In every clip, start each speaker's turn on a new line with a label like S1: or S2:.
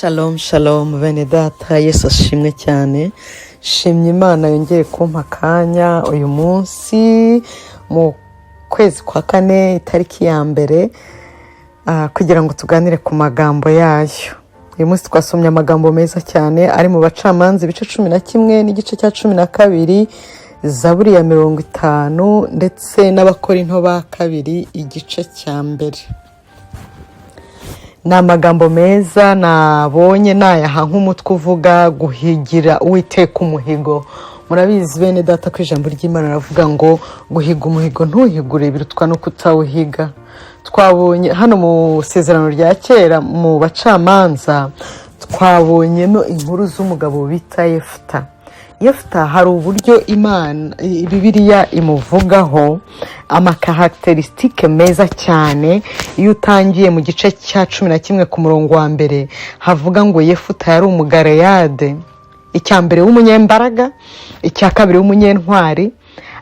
S1: Shalom shalom bene data, Yesu ashimwe cyane. Shimye Imana yongeye kumpa akanya uyu munsi mu kwezi kwa kane itariki ya mbere kugira ngo tuganire ku magambo yayo. Uyu munsi twasomye amagambo meza cyane ari mu Bacamanza ibice 11 n'igice cya 12, Zaburi ya 50 ndetse n'Abakorinto ba kabiri igice cya mbere. Ni amagambo meza nabonye nayaha nk'umutwe uvuga guhigira Uwiteka umuhigo. Murabizi bene data ko ijambo ry'Imana ravuga ngo guhiga umuhigo ntuhigure birutwa no kutawuhiga. Twabonye hano mu sezerano rya kera mu Bacamanza twabonyemo inkuru z'umugabo bita Yefuta hari uburyo Imana Bibiliya imuvugaho amakarakteristike meza cyane. Iyo utangiye mu gice cya 11 ku murongo wa mbere havuga ngo Yefuta yari umugaleyade, icya mbere w'umunyembaraga, icya kabiri w'umunyentwari,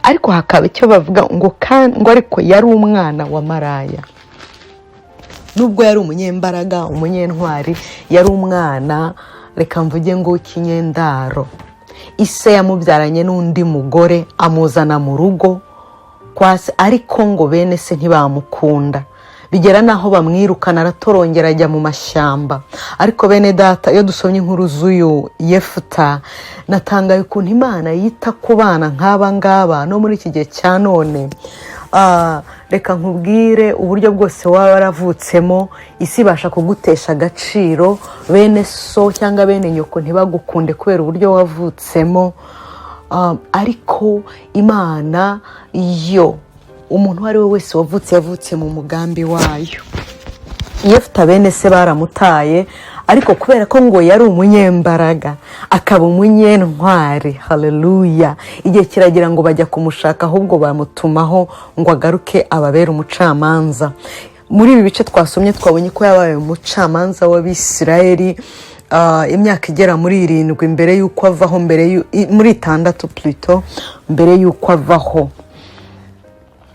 S1: ariko hakaba icyo bavuga ngo ariko yari umwana wa maraya. Nubwo yari umunyembaraga, umunyentwari, yari umwana reka mvuge ngo w'ikinyendaro. Ise yamubyaranye n'undi mugore amuzana mu rugo kwase, ariko ngo bene se ntibamukunda, bigera naho bamwirukana aratorongera ajya mu mashyamba. Ariko bene data, iyo dusomye inkuru z'uyu Yefuta natangaye ukuntu Imana yita ku bana nk'aba ngaba no muri iki gihe cya none. Reka nkubwire uburyo bwose waba waravutsemo isi ibasha kugutesha agaciro, bene so cyangwa bene nyoko ntibagukunde kubera uburyo wavutsemo, ariko Imana yo umuntu ari we wese yavutse mu mugambi wayo. Yefuta bene se baramutaye, ariko kubera ko ngo yari umunyembaraga akaba umunyentwari, haleluya, igihe kiragira ngo bajya kumushaka, ahubwo bamutumaho ngo agaruke ababera umucamanza. Muri ibi bice twasomye twabonye ko yabaye umucamanza w'Abisirayeli imyaka igera muri 7 mbere y'uko avaho, muri 6 plutôt mbere y'uko avaho.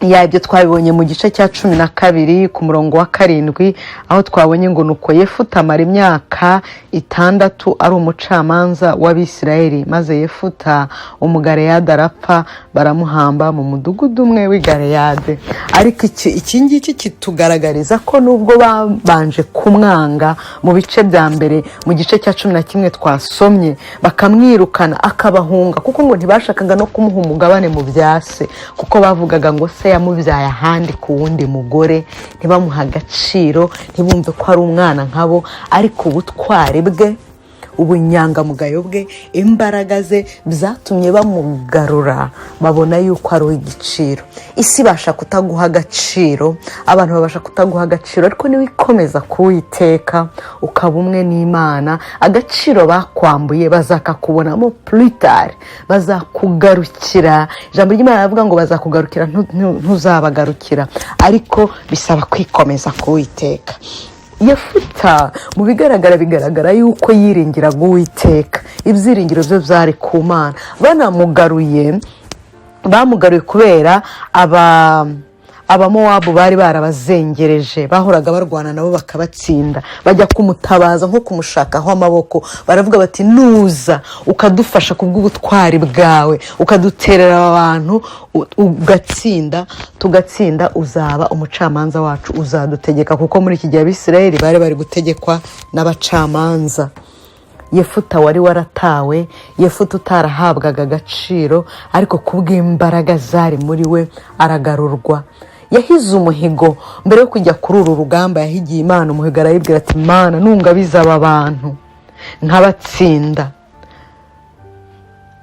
S1: Ibyo twabibonye mu gice cya 12 ku murongo wa 7, aho twabonye ngo nuko Yefuta amara imyaka 6 ari umucamanza w'Abisirayeli, maze Yefuta umugaleyade arapfa, baramuhamba mu mudugudu umwe w'igaleyade. Ariko iki ngiki kitugaragariza ko nubwo babanje kumwanga mu bice bya mbere mu gice cya 11 twasomye, bakamwirukana akabahunga, kuko ngo ntibashakaga no kumuha umugabane mu byase, kuko bavugaga ngo se yamubyaye ahandi ku wundi mugore, ntibamuha agaciro, ntibumve ko ari umwana nkabo. Ariko ubutwari bwe, ubunyangamugayo bwe, imbaraga ze byatumye bamugarura, babona yuko ari igiciro. Isi basha kutaguha agaciro, abantu babasha kutaguha agaciro, ariko niwe ikomeza kuwiteka ukaba umwe n'Imana, agaciro bakwambuye bazakakubonamo plus tard, bazakugarukira. Ijambo ry'Imana ravuga ngo bazakugarukira ntuzabagarukira, ariko bisaba kwikomeza kuwiteka. Yefuta mu bigaragara yuko yiringiraga Uwiteka, ibyiringiro byo byari ku Mana. Bamugaruye kubera Abamowabu bari barabazengereje, bahoraga barwana nabo bakabatsinda, bajya kumutabaza nko kumushakaho amaboko, baravuga bati nuza ukadufasha kubw'ubutwari bwawe, ukaduterera abantu tugatsinda, uzaba umucamanza wacu, uzadutegeka, kuko muri iki gihe Abisirayeli bari gutegekwa n'abacamanza. Yefuta wari waratawe, Yefuta utarahabwaga agaciro, ariko kubw'imbaraga zari muri we aragarurwa. Yahize umuhigo mbere yo kujya kuri uru rugamba. Yahigiye Imana umuhigo, arayibwira ati Mana nungabiza aba bantu nkabatsinda,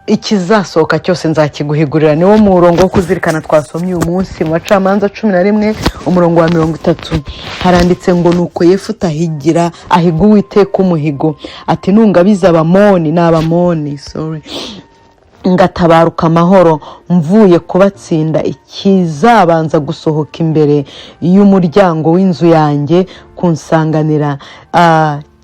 S1: ikizasohoka cyose nzakiguhigurira. Niwo murongo wo kuzirikana twasomye uyu munsi mu Bacamanza 11 umurongo wa 30. Haranditse ngo nuko Yefuta ahiga Uwiteka umuhigo, ati nungabiza Abamoni ngatabaruka amahoro, mvuye kubatsinda, ikizabanza gusohoka imbere y'umuryango w'inzu yanjye kunsanganira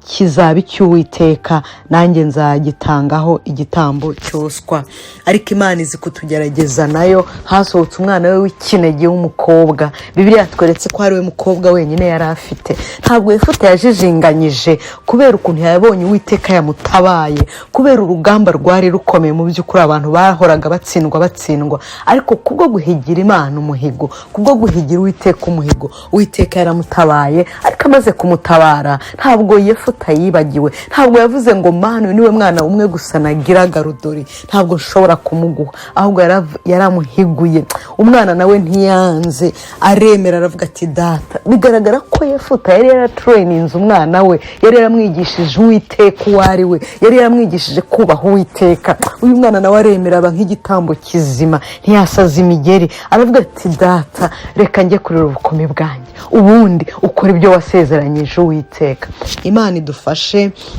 S1: kizaba icy'Uwiteka, nanjye nzagitangaho igitambo cyoswa. Ariko Imana izi kutugerageza nayo. Hasohotse umwana we w'ikinege w'umukobwa. Bibiliya yatweretse ko ari we mukobwa wenyine yari afite. Ntabwo Yefuta yajijinganyije kubera ukuntu yabonye Uwiteka yamutabaye, kubera urugamba rwari rukomeye. Mu by'ukuri abantu bahoraga batsindwa, ariko kubwo guhigira Imana umuhigo, kubwo guhigira Uwiteka umuhigo, Uwiteka yaramutabaye. Ariko amaze kumutabara, ntabwo Yefuta yibagiwe. Ntabwo yavuze ngo Mana niwe mwana umwe gusa nagiraga rudori, ntabwo nshobora kumuguha. Ahubwo yaramuhiguye. Umwana nawe ntiyanze, aremera, aravuga ati data. Bigaragara ko Yefuta yari yaratraininze umwana we, yari yaramwigishije Uwiteka uwo ari we, yari yaramwigishije kubaha Uwiteka. Uyu mwana nawe aremera, aba nk'igitambo kizima, ntiyasaza imigeri. Aravuga ati data, reka njye kurera ubukome bwanjye, ubundi ukora ibyo wasezeranyije Uwiteka. Imana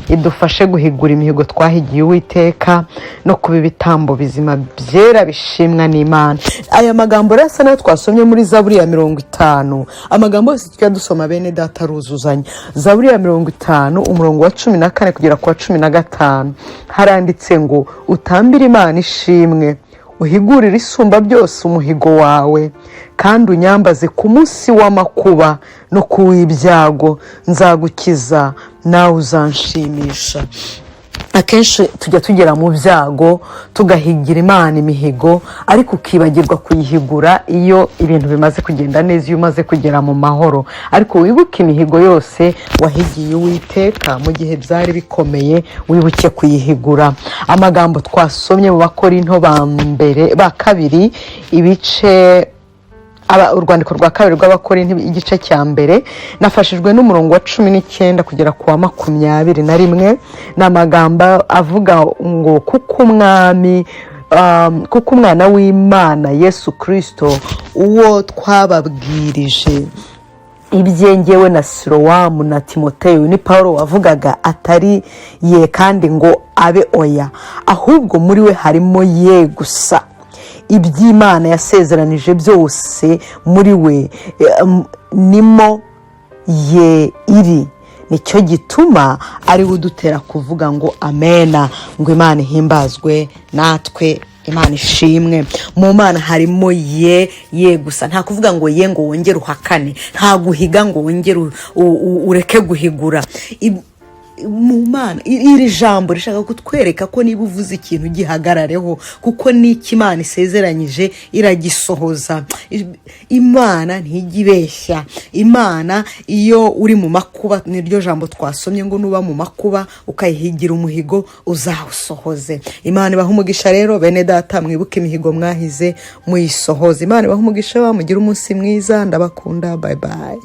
S1: idufashe guhigura imihigo twahigiye Uwiteka, no kuba ibitambo bizima byera bishimwa n'Imana. Aya magambo rero asa nayo twasomye muri Zaburi ya 50. Amagambo yose tujya dusoma bene data aruzuzanya. Zaburi ya 50 umurongo wa 14 kugera ku wa 15 haranditse ngo utambire Imana ishimwe, uhigurire isumba byose umuhigo wawe, kandi unyambaze ku munsi w'amakuba no ku w'ibyago. Nzagukiza, nawe uzanshimisha. Akenshi tujya tugera mu byago tugahigira Imana imihigo, ariko ukibagirwa kuyihigura iyo ibintu bimaze kugenda neza, iyo umaze kugera mu mahoro. Ariko wibuke imihigo yose wahigiye Uwiteka mu gihe byari bikomeye, wibuke kuyihigura. Amagambo twasomye mu Bakorinto ba kabiri ibice urwandiko rwa kabiri rw'Abakorinto igice cya mbere, nafashijwe n'umurongo wa 19 kugera ku wa 21. N'amagambo avuga ngo kuko umwana w'Imana Yesu Kristo uwo twababwirije ibye njyewe na Silowamu na Timoteyo, ni Paulo wavugaga, atari ye kandi ngo abe oya, ahubwo muri we harimo ye gusa. Iby'Imana yasezeranije byose muri we nimo ye iri. Nicyo gituma ari udutera kuvuga ngo amena, ngo Imana ihimbazwe, natwe Imana ishimwe. Mu Mana harimo ye gusa. Nta kuvuga ngo ye ngo wongere uhakane, nta guhiga ngo wongere ureke guhigura. Mu Mana iri jambo rishaka kutwereka ko niba uvuze ikintu gihagarareho, kuko n'iki Imana isezeranyije iragisohoza. Imana ntijibeshya. Imana iyo uri mu makuba, niryo jambo twasomye ngo nuba mu makuba ukayihigira umuhigo uzawusohoze. Imana ibaha umugisha rero bene data, mwibuke imihigo mwahize muyisohoze. Imana ibaha umugisha, mugira umunsi mwiza, ndabakunda, bye bye.